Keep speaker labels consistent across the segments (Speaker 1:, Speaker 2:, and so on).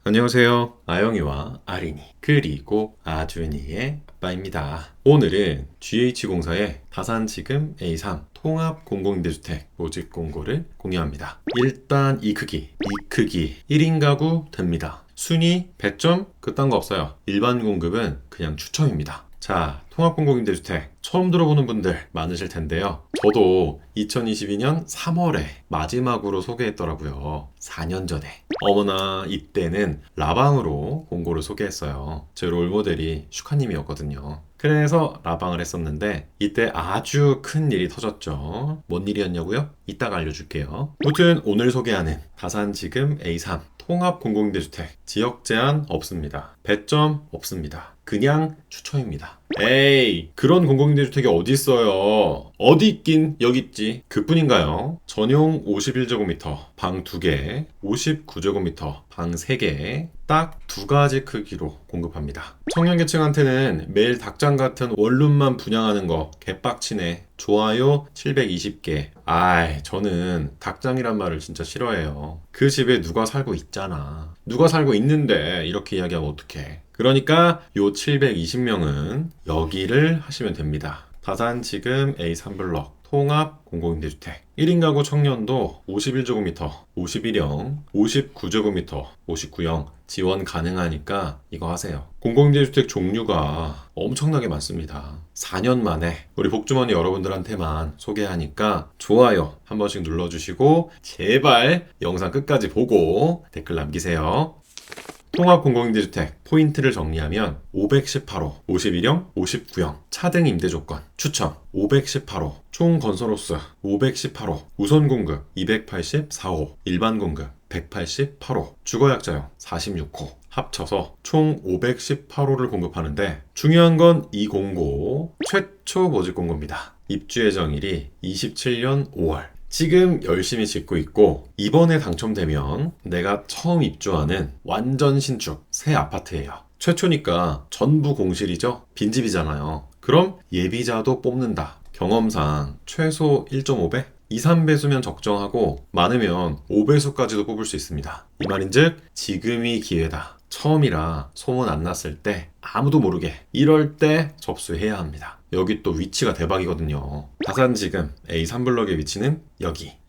Speaker 1: 안녕하세요. 아영이와 아린이 그리고 아준이의 아빠입니다. 오늘은 GH공사의 다산지금 A3 통합 공공임대주택 모집 공고를 공유합니다. 일단 이 크기 1인 가구 됩니다. 순위, 배점 그딴 거 없어요. 일반 공급은 그냥 추첨입니다. 자, 통합공공임대주택 처음 들어보는 분들 많으실 텐데요. 저도 2022년 3월에 마지막으로 소개했더라고요. 4년 전에. 어머나 이때는 라방으로 공고를 소개했어요. 제 롤모델이 슈카님이었거든요. 그래서 라방을 했었는데 이때 아주 큰 일이 터졌죠. 뭔 일이었냐고요? 이따가 알려줄게요. 아무튼 오늘 소개하는 다산지금 A3 통합 공공임대주택 지역 제한 없습니다. 배점 없습니다. 그냥 추첨입니다. 에이, 그런 공공임대주택이 어디 있어요? 어디 있긴 여기 있지. 그뿐인가요? 전용 51제곱미터 방 2개, 59제곱미터 방 3개, 딱 2가지 크기로 공급합니다. 청년계층한테는 매일 닭장 같은 원룸만 분양하는 거 개빡치네. 좋아요 720개. 아이, 저는 닭장이란 말을 진짜 싫어해요. 그 집에 누가 살고 있잖아. 누가 살고 있는데 이렇게 이야기하면 어떡해. 그러니까 요 720명은 여기를 하시면 됩니다. 다산 지금 A3블럭 통합 공공임대주택 1인 가구 청년도 51제곱미터, 51형, 59제곱미터, 59형 지원 가능하니까 이거 하세요. 공공임대주택 종류가 엄청나게 많습니다. 4년 만에 우리 복주머니 여러분들한테만 소개하니까 좋아요 한 번씩 눌러주시고 제발 영상 끝까지 보고 댓글 남기세요. 통합 공공임대주택 포인트를 정리하면 518호, 51형, 59형 차등 임대 조건 추첨 518호 총 건설호수 518호 우선 공급 284호 일반 공급 188호 주거약자용 46호 합쳐서 총 518호를 공급하는데 중요한 건 이 공고 최초 모집 공고입니다. 입주 예정일이 27년 5월 지금 열심히 짓고 있고 이번에 당첨되면 내가 처음 입주하는 완전 신축 새 아파트예요. 최초니까 전부 공실이죠. 빈집이잖아요. 그럼 예비자도 뽑는다. 경험상 최소 1.5배? 2, 3배수면 적정하고 많으면 5배수까지도 뽑을 수 있습니다. 이 말인즉 지금이 기회다. 처음이라 소문 안 났을 때 아무도 모르게 이럴 때 접수해야 합니다. 여기 또 위치가 대박이거든요. 다산 지금 A3블럭의 위치는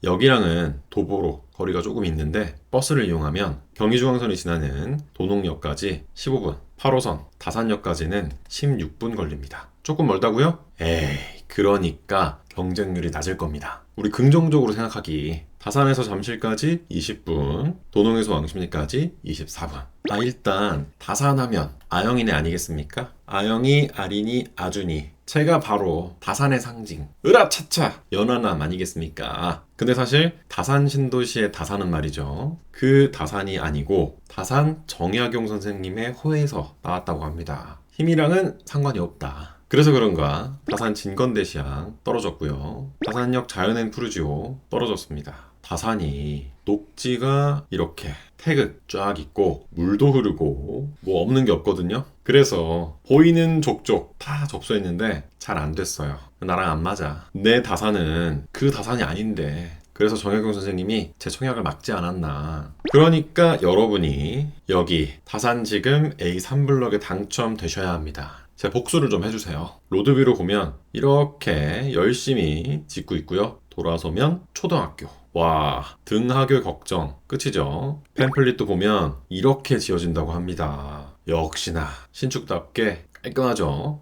Speaker 1: 여기랑은 도보로 거리가 조금 있는데 버스를 이용하면 경의중앙선이 지나는 도농역까지 15분 8호선 다산역까지는 16분 걸립니다. 조금 멀다고요? 에이, 그러니까 경쟁률이 낮을 겁니다. 우리 긍정적으로 생각하기 다산에서 잠실까지 20분, 도농에서 왕십리까지 24분. 일단 다산하면 아영이네 아니겠습니까? 아영이, 아린이, 아준이 제가 바로 다산의 상징 으라차차 연하남 아니겠습니까? 근데 사실 다산 신도시의 다산은 말이죠. 그 다산이 아니고 다산 정약용 선생님의 호에서 나왔다고 합니다. 힘이랑은 상관이 없다. 그래서 그런가 다산 진건대시양 떨어졌고요. 다산역 자연엔 푸르지오 떨어졌습니다. 다산이 녹지가 이렇게 태극 쫙 있고 물도 흐르고 뭐 없는 게 없거든요. 그래서 보이는 족족 다 접수했는데 잘 안 됐어요. 나랑 안 맞아. 내 다산은 그 다산이 아닌데 그래서 정혜경 선생님이 제 청약을 막지 않았나. 그러니까 여러분이 여기 다산 지금 A3블럭에 당첨되셔야 합니다. 제 복수를 좀 해주세요. 로드뷰로 보면 이렇게 열심히 짓고 있고요. 돌아서면 초등학교. 와, 등하교 걱정 끝이죠. 팸플릿도 보면 이렇게 지어진다고 합니다. 역시나 신축답게 깔끔하죠.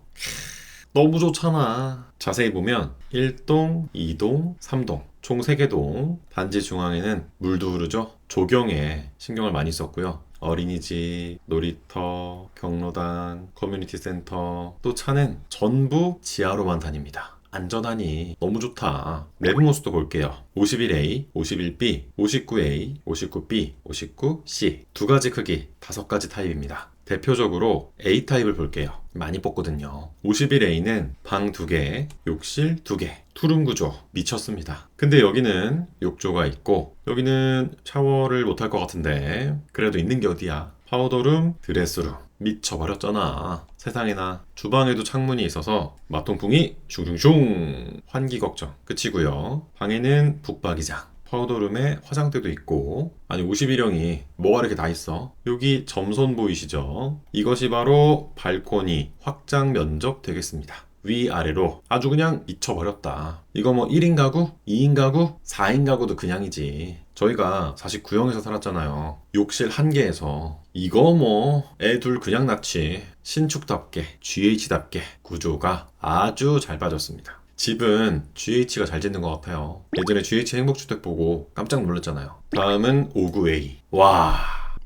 Speaker 1: 너무 좋잖아. 자세히 보면 1동, 2동, 3동 총 3개 동 단지 중앙에는 물도 흐르죠. 조경에 신경을 많이 썼고요. 어린이집, 놀이터, 경로당, 커뮤니티 센터 또 차는 전부 지하로만 다닙니다. 안전하니 너무 좋다. 내부 모습도 볼게요. 51A, 51B, 59A, 59B, 59C 2가지 크기 5가지 타입입니다. 대표적으로 A타입을 볼게요. 많이 뽑거든요. 51A는 방 2개, 욕실 2개, 투룸 구조 미쳤습니다. 근데 여기는 욕조가 있고 여기는 샤워를 못할 것 같은데 그래도 있는 게 어디야. 파우더룸, 드레스룸 미쳐버렸잖아. 세상에나. 주방에도 창문이 있어서 맛통풍이 슝슝슝 환기 걱정 끝이고요. 방에는 북박이장 파우더룸에 화장대도 있고, 아니 51형이 뭐가 이렇게 다 있어? 여기 점선 보이시죠? 이것이 바로 발코니 확장 면적 되겠습니다. 위아래로 아주 그냥 미쳐버렸다. 이거 뭐 1인 가구, 2인 가구, 4인 가구도 그냥이지. 저희가 49형에서 살았잖아요. 욕실 한 개에서. 이거 뭐 애 둘 그냥 낳지. 신축답게 GH답게 구조가 아주 잘 빠졌습니다. 집은 GH가 잘 짓는 것 같아요. 예전에 GH 행복주택 보고 깜짝 놀랐잖아요. 다음은 59A. 와,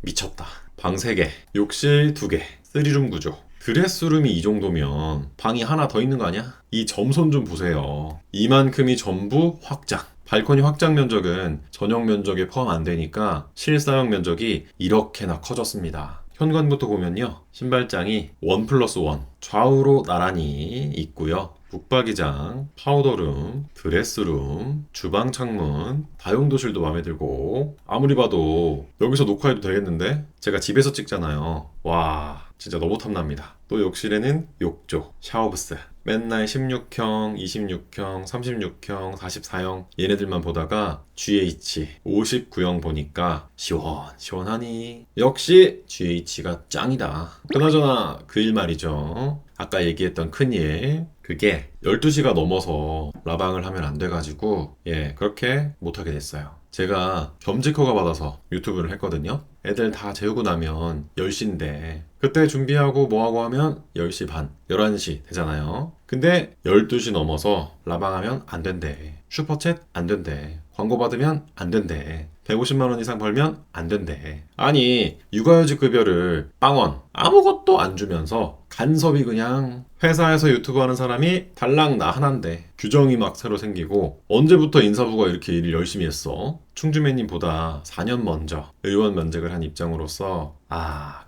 Speaker 1: 미쳤다. 방 3개, 욕실 2개, 3룸 구조. 드레스룸이 이 정도면 방이 하나 더 있는 거 아니야? 이 점선 좀 보세요. 이만큼이 전부 확장. 발코니 확장 면적은 전용 면적에 포함 안 되니까 실사용 면적이 이렇게나 커졌습니다. 현관부터 보면요. 신발장이 1+1 좌우로 나란히 있고요. 북박이장, 파우더룸, 드레스룸, 주방 창문, 다용도실도 마음에 들고 아무리 봐도 여기서 녹화해도 되겠는데? 제가 집에서 찍잖아요. 와, 진짜 너무 탐납니다. 또 욕실에는 욕조, 샤워부스 맨날 16형, 26형, 36형, 44형 얘네들만 보다가 GH 59형 보니까 시원하니 역시 GH가 짱이다. 그나저나 그 일 말이죠. 아까 얘기했던 큰일 그게 12시가 넘어서 라방을 하면 안 돼가지고 그렇게 못하게 됐어요. 제가 겸직 허가 받아서 유튜브를 했거든요. 애들 다 재우고 나면 10시인데 그때 준비하고 뭐하고 하면 10시 반, 11시 되잖아요. 근데 12시 넘어서 라방하면 안 된대. 슈퍼챗 안 된대. 광고 받으면 안 된대. 150만 원 이상 벌면 안 된대. 아니 육아휴직 급여를 빵원 아무것도 안 주면서 간섭이 그냥 회사에서 유튜브 하는 사람이 달랑 나 하나인데 규정이 막 새로 생기고 언제부터 인사부가 이렇게 일을 열심히 했어? 충주매님보다 4년 먼저 의원 면직을 한 입장으로서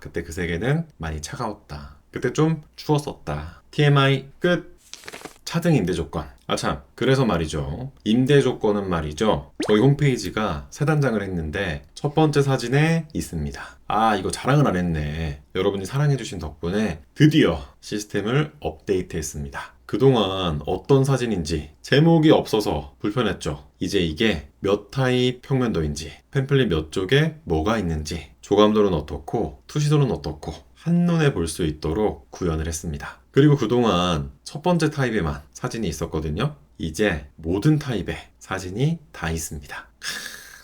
Speaker 1: 그때 그 세계는 많이 차가웠다. 그때 좀 추웠었다. TMI 끝. 차등 임대 조건. 참, 그래서 말이죠. 임대 조건은 말이죠. 저희 홈페이지가 새 단장을 했는데 첫 번째 사진에 있습니다. 이거 자랑을 안 했네. 여러분이 사랑해주신 덕분에 드디어 시스템을 업데이트했습니다. 그동안 어떤 사진인지 제목이 없어서 불편했죠. 이제 이게 몇 타입 평면도인지, 팸플릿 몇 쪽에 뭐가 있는지, 조감도는 어떻고, 투시도는 어떻고 한눈에 볼 수 있도록 구현을 했습니다. 그리고 그동안 첫 번째 타입에만 사진이 있었거든요. 이제 모든 타입에 사진이 다 있습니다.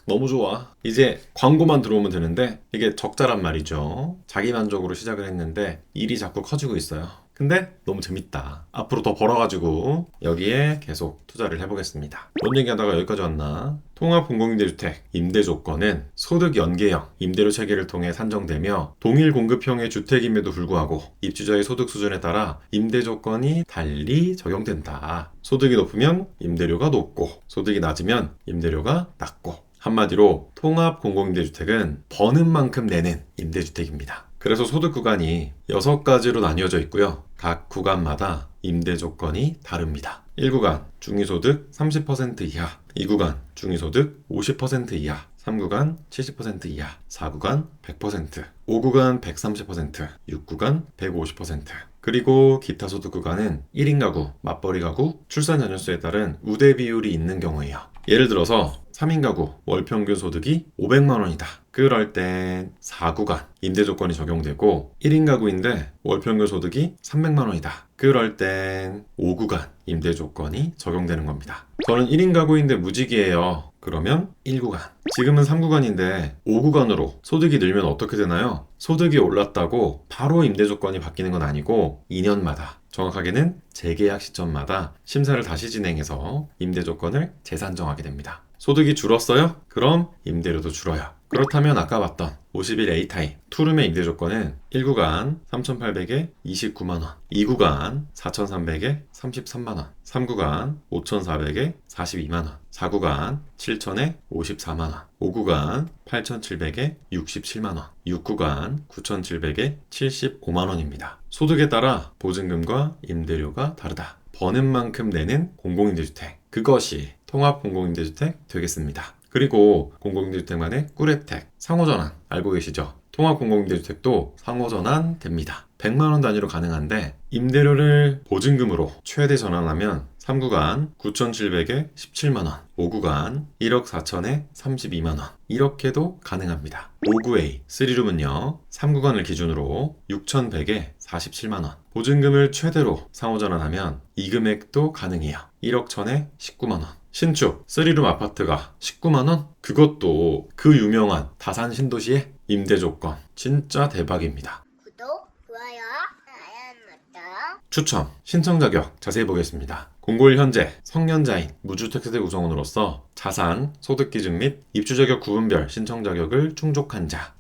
Speaker 1: 너무 좋아. 이제 광고만 들어오면 되는데 이게 적자란 말이죠. 자기만족으로 시작을 했는데 일이 자꾸 커지고 있어요. 근데 너무 재밌다. 앞으로 더 벌어가지고 여기에 계속 투자를 해보겠습니다. 뭔 얘기하다가 여기까지 왔나? 통합공공임대주택 임대조건은 소득 연계형 임대료 체계를 통해 산정되며 동일 공급형의 주택임에도 불구하고 입주자의 소득 수준에 따라 임대조건이 달리 적용된다. 소득이 높으면 임대료가 높고 소득이 낮으면 임대료가 낮고 한마디로 통합공공임대주택은 버는 만큼 내는 임대주택입니다. 그래서 소득 구간이 6가지로 나뉘어져 있고요. 각 구간마다 임대 조건이 다릅니다. 1구간 중위소득 30% 이하, 2구간 중위소득 50% 이하, 3구간 70% 이하, 4구간 100%, 5구간 130%, 6구간 150%. 그리고 기타 소득 구간은 1인 가구, 맞벌이 가구, 출산 연령수에 따른 우대 비율이 있는 경우예요. 예를 들어서 3인 가구 월 평균 소득이 500만 원이다. 그럴 땐 4구간 임대 조건이 적용되고 1인 가구인데 월 평균 소득이 300만 원이다. 그럴 땐 5구간 임대 조건이 적용되는 겁니다. 저는 1인 가구인데 무직이에요. 그러면 1구간. 지금은 3구간인데 5구간으로 소득이 늘면 어떻게 되나요? 소득이 올랐다고 바로 임대 조건이 바뀌는 건 아니고 2년마다 정확하게는 재계약 시점마다 심사를 다시 진행해서 임대 조건을 재산정하게 됩니다. 소득이 줄었어요? 그럼 임대료도 줄어요. 그렇다면 아까 봤던 51A 타입 투룸의 임대 조건은 1구간 3,800에 29만원, 2구간 4,300에 33만원, 3구간 5,400에 42만원, 4구간 7,000에 54만원, 5구간 8,700에 67만원, 6구간 9,700에 75만원입니다. 소득에 따라 보증금과 임대료가 다르다. 버는 만큼 내는 공공임대주택. 그것이 통합공공임대주택 되겠습니다. 그리고 공공임대주택만의 꿀 혜택, 상호전환 알고 계시죠? 통합공공임대주택도 상호전환 됩니다. 100만원 단위로 가능한데 임대료를 보증금으로 최대 전환하면 3구간 9,700에 17만원, 5구간 1억 4천에 32만원, 이렇게도 가능합니다. 5구A 3룸은요 3구간을 기준으로 6,100에 47만원, 보증금을 최대로 상호전환하면 이 금액도 가능해요. 1억 1천에 19만원. 신축 3룸 아파트가 19만원? 그것도 그 유명한 다산 신도시의 임대 조건. 진짜 대박입니다.
Speaker 2: 구독, 좋아요, 알람 맞다.
Speaker 1: 추첨, 신청 자격 자세히 보겠습니다. 공고일 현재 성년자인 무주택 세대 구성원으로서 자산, 소득 기준 및 입주 자격 구분별 신청 자격을 충족한 자.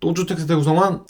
Speaker 1: 또 주택 세대 구성원?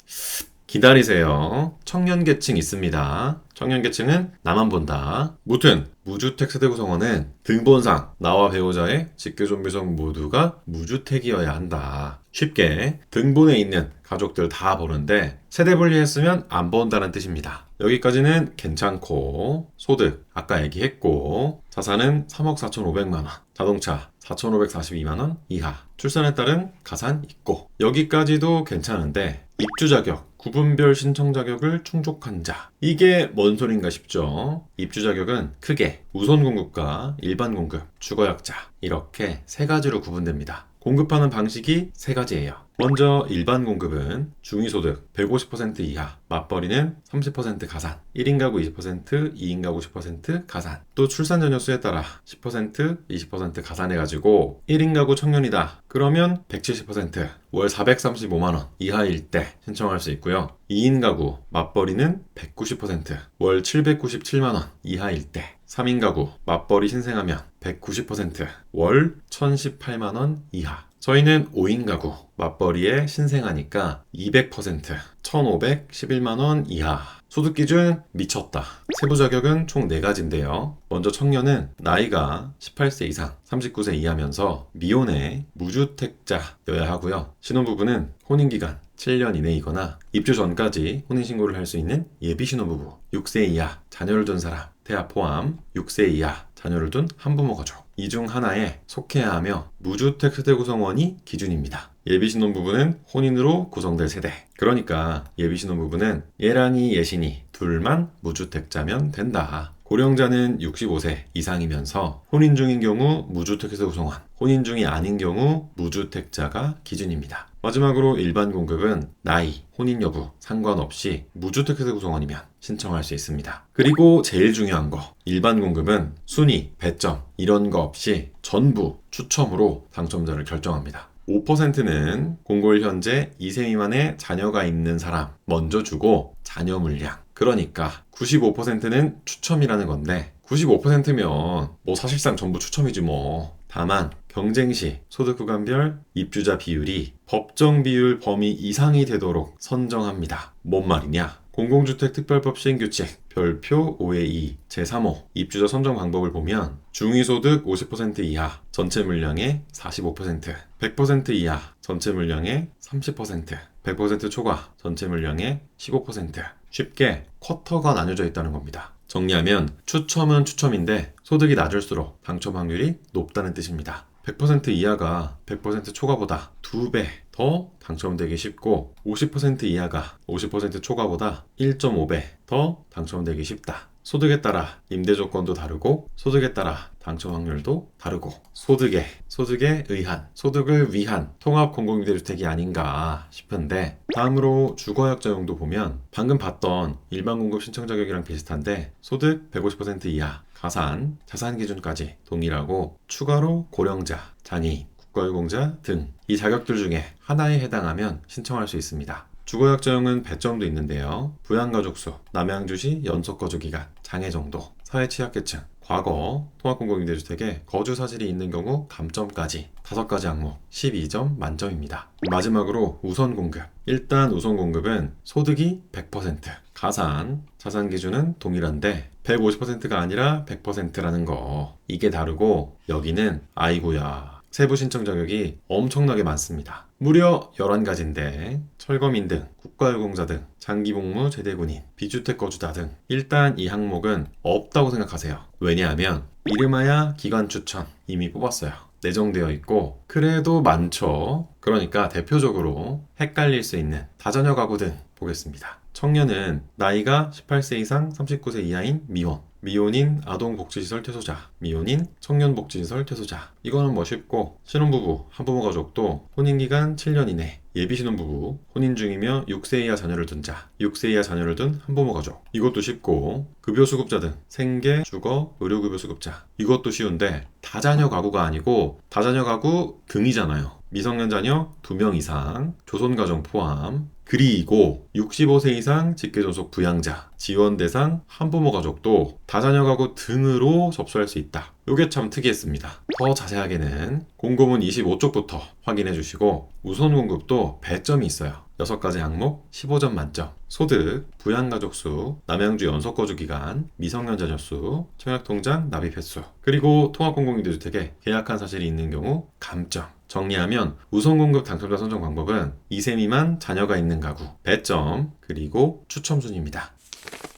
Speaker 1: 기다리세요. 청년 계층 있습니다. 청년 계층은 나만 본다. 무튼 무주택 세대 구성원은 등본상 나와 배우자의 직계존비속 모두가 무주택이어야 한다. 쉽게 등본에 있는 가족들 다 보는데 세대 분리했으면 안 본다는 뜻입니다. 여기까지는 괜찮고, 소득 아까 얘기했고, 자산은 3억 4,500만원, 자동차 4,542만원 이하, 출산에 따른 가산 있고, 여기까지도 괜찮은데 입주 자격, 구분별 신청 자격을 충족한 자, 이게 뭔 소린가 싶죠. 입주 자격은 크게 우선 공급과 일반 공급, 주거약자 이렇게 세 가지로 구분됩니다. 공급하는 방식이 세 가지예요. 먼저 일반 공급은 중위소득 150% 이하, 맞벌이는 30% 가산, 1인 가구 20%, 2인 가구 10% 가산, 또 출산 전혀 수에 따라 10%, 20% 가산해가지고 1인 가구 청년이다. 그러면 170%, 월 435만원 이하일 때 신청할 수 있고요. 2인 가구 맞벌이는 190%, 월 797만원 이하일 때, 3인 가구 맞벌이 신생하면 190%, 월 1018만원 이하. 저희는 5인 가구 맞벌이에 신생하니까 200%, 1511만원 이하. 소득 기준 미쳤다. 세부 자격은 총 4가지인데요. 먼저 청년은 나이가 18세 이상, 39세 이하면서 미혼의 무주택자여야 하고요. 신혼부부는 혼인기간 7년 이내이거나 입주 전까지 혼인신고를 할 수 있는 예비신혼부부, 6세 이하 자녀를 둔 사람, 태아 포함 6세 이하 자녀를 둔 한부모 가족, 이 중 하나에 속해야 하며 무주택 세대 구성원이 기준입니다. 예비신혼부부는 혼인으로 구성될 세대. 그러니까 예비신혼부부는 예란이 예신이 둘만 무주택자면 된다. 고령자는 65세 이상이면서 혼인 중인 경우 무주택 세대 구성원, 혼인 중이 아닌 경우 무주택자가 기준입니다. 마지막으로 일반 공급은 나이, 혼인 여부 상관없이 무주택 세대 구성원이면 신청할 수 있습니다. 그리고 제일 중요한 거, 일반 공급은 순위, 배점 이런 거 없이 전부 추첨으로 당첨자를 결정합니다. 5%는 공고일 현재 2세 미만의 자녀가 있는 사람 먼저 주고 자녀 물량. 그러니까 95%는 추첨이라는 건데 95%면 뭐 사실상 전부 추첨이지 뭐. 다만 경쟁 시 소득 구간별 입주자 비율이 법정 비율 범위 이상이 되도록 선정합니다. 뭔 말이냐? 공공주택 특별법 시행규칙 별표 5의2 제3호 입주자 선정 방법을 보면 중위소득 50% 이하 전체 물량의 45%, 100% 이하 전체 물량의 30%, 100% 초과 전체 물량의 15%. 쉽게 쿼터가 나뉘어져 있다는 겁니다. 정리하면 추첨은 추첨인데 소득이 낮을수록 당첨 확률이 높다는 뜻입니다. 100% 이하가 100% 초과보다 2배 더 당첨되기 쉽고 50% 이하가 50% 초과보다 1.5배 더 당첨되기 쉽다. 소득에 따라 임대 조건도 다르고 소득에 따라 당첨 확률도 다르고 소득에 의한, 소득을 위한 통합 공공임대주택이 아닌가 싶은데, 다음으로 주거약자용도 보면 방금 봤던 일반 공급 신청 자격이랑 비슷한데 소득 150% 이하, 가산, 자산 기준까지 동일하고 추가로 고령자, 장애인, 국가유공자 등 이 자격들 중에 하나에 해당하면 신청할 수 있습니다. 주거약자용은 배점도 있는데요. 부양가족수, 남양주시 연속거주기간, 장애 정도, 사회취약계층, 과거 통합공공임대주택에 거주 사실이 있는 경우 감점까지 5가지 항목 12점 만점입니다. 마지막으로 우선공급. 일단 우선공급은 소득이 100%, 가산, 자산 기준은 동일한데 150%가 아니라 100%라는 거. 이게 다르고 여기는 아이고야. 세부 신청 자격이 엄청나게 많습니다. 무려 11가지인데 철거민 등, 국가유공자 등, 장기복무 제대군인, 비주택 거주자 등 일단 이 항목은 없다고 생각하세요. 왜냐하면 이름하야 기관 추천 이미 뽑았어요. 내정되어 있고 그래도 많죠. 그러니까 대표적으로 헷갈릴 수 있는 다자녀 가구 등 보겠습니다. 청년은 나이가 18세 이상 39세 이하인 미혼, 미혼인 아동복지시설 퇴소자, 미혼인 청년복지시설 퇴소자. 이거는 뭐 쉽고, 신혼부부, 한부모 가족도 혼인기간 7년 이내, 예비신혼부부, 혼인 중이며 6세 이하 자녀를 둔 자, 6세 이하 자녀를 둔 한부모 가족. 이것도 쉽고, 급여수급자 등 생계, 주거, 의료급여수급자. 이것도 쉬운데 다자녀 가구가 아니고 다자녀 가구 등이잖아요. 미성년 자녀 2명 이상, 조손가정 포함. 그리고 65세 이상 직계존속 부양자, 지원 대상 한부모 가족도 다자녀 가구 등으로 접수할 수 있다. 요게 참 특이했습니다. 더 자세하게는 공고문 25쪽부터 확인해 주시고 우선 공급도 배점이 있어요. 6가지 항목 15점 만점. 소득, 부양가족 수, 남양주 연속거주 기간, 미성년 자녀 수, 청약통장 납입 횟수, 그리고 통합공공임대주택에 계약한 사실이 있는 경우 감점. 정리하면 우선 공급 당첨자 선정 방법은 2세 미만 자녀가 있는 가구, 배점, 그리고 추첨 순입니다.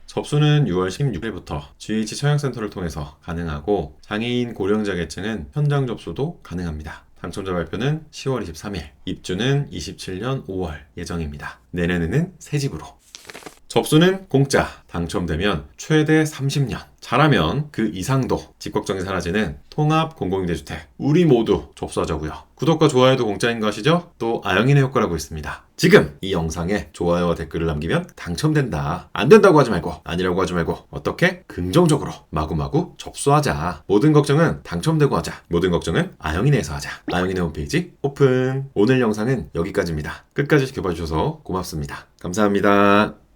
Speaker 1: 접수는 6월 16일부터 GH 청약센터를 통해서 가능하고 장애인 고령자 계층은 현장 접수도 가능합니다. 당첨자 발표는 10월 23일, 입주는 27년 5월 예정입니다. 내년에는 새 집으로. 접수는 공짜, 당첨되면 최대 30년, 잘하면 그 이상도 집 걱정이 사라지는 통합 공공임대주택. 우리 모두 접수하자고요. 구독과 좋아요도 공짜인 거 아시죠? 또 아영인의 효과라고 있습니다. 지금 이 영상에 좋아요와 댓글을 남기면 당첨된다. 안 된다고 하지 말고, 아니라고 하지 말고, 어떻게? 긍정적으로 마구마구 접수하자. 모든 걱정은 당첨되고 하자. 모든 걱정은 아영인에서 하자. 아영인의 홈페이지 오픈. 오늘 영상은 여기까지입니다. 끝까지 지켜봐주셔서 고맙습니다. 감사합니다.